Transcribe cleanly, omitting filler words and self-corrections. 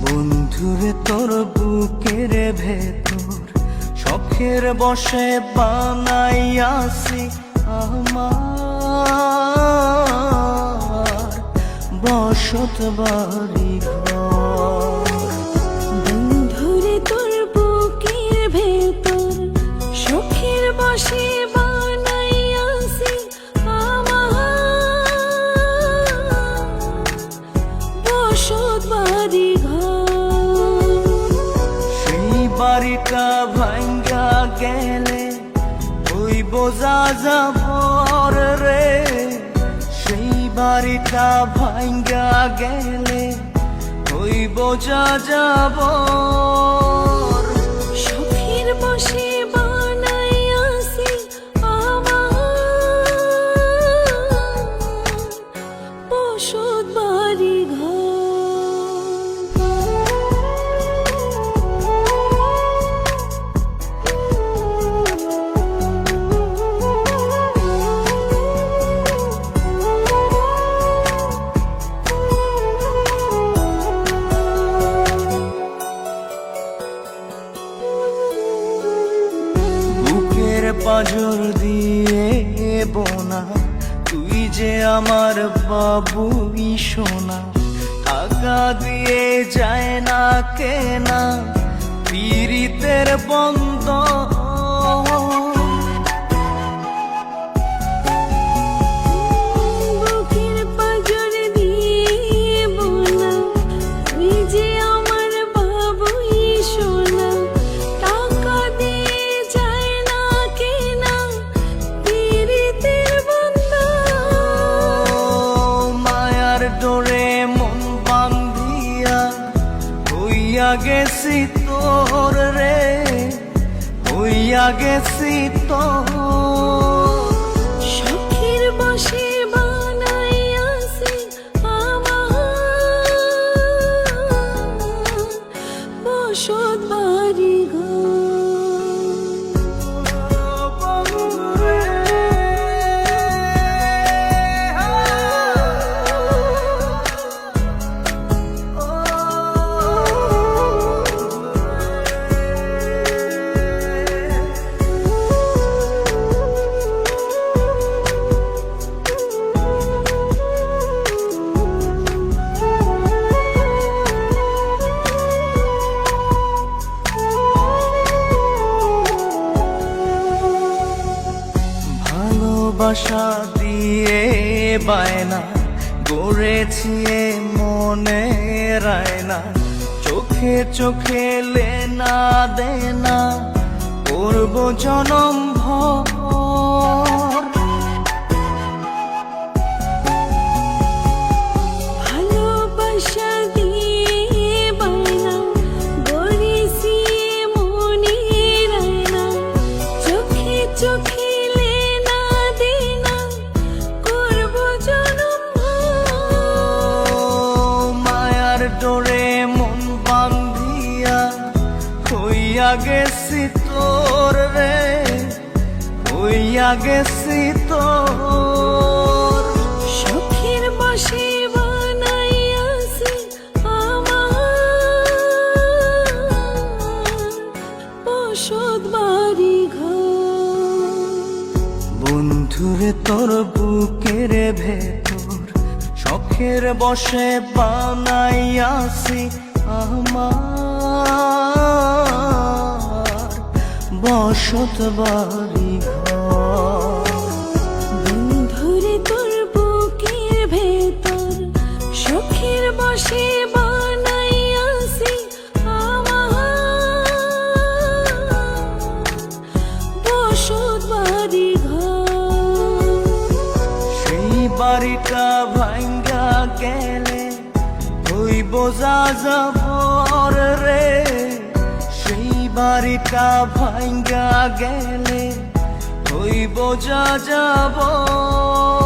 বন্ধুরে তোর বুকের ভেতর শখের বসে বানাইয়াছি আমার বসত বাড়ি ঘর। বন্ধুরে তোর বুকের ভেতর শখের বসে বানাইয়াছি আমার বসত বাড়ি ঘর। সেই বাড়িটা ভাঙ্গা গেলে ওই বোঝা যাবর রে, সেই বাড়িটা ভাঙ্গা গেলে ওই বোঝা যাবর। শখের বসে বানাইয়াছি আমার বসত বাড়ি ঘর। পাঁজর দিয়ে বোনা তুই যে আমার বাবুই সোনা, টাকা দিয়ে যায় না কেনা পীড়িতের বন্ধ। বুকের পাঁজর দিয়ে বোনা তুই যে আমার বাবুই সোনা, টাকা দিয়ে যায় না কেনা পীড়িতের বন্ধন। মায়ার ডোরে মন বান্ধিয়া হইয়া গেছি তোর রে, হইয়া গেছি তোর। শখের বসে বানাইয়াছি আমার বসত বাড়ি ঘর। ভালোবাসা দিয়ে বায়না গড়েছি এ মনে রায়না, চোখে চোখে লেনা দেনা করব জনম ভর। ভালোবাসা দিয়ে বায়না গড়েছি মনে রায়না, চোখে চোখে লেনা দেনা করব জনম ভর। মায়ার ডোরে মন বান্ধিয়া হইয়া গেছি তোর রে, হইয়া গেছি তোর। শখের বসে বানাইয়াছি আমার বসত বাড়ি ঘর। বন্ধুরে তোর বুকের ভেতর শখের বসে বানাইয়াছি আমার বসত বাড়ি ঘর। বন্ধুরে তোর বুকের ভেতর শখের বসে বানাইয়াছি আমার বসত বাড়ি ঘর। সেই বাড়িটা ভাঙ্গা গেলে ওই বোঝা যাবর রে, সেই বাড়িটা ভাঙ্গা গেলে ওই বোঝা যাবর।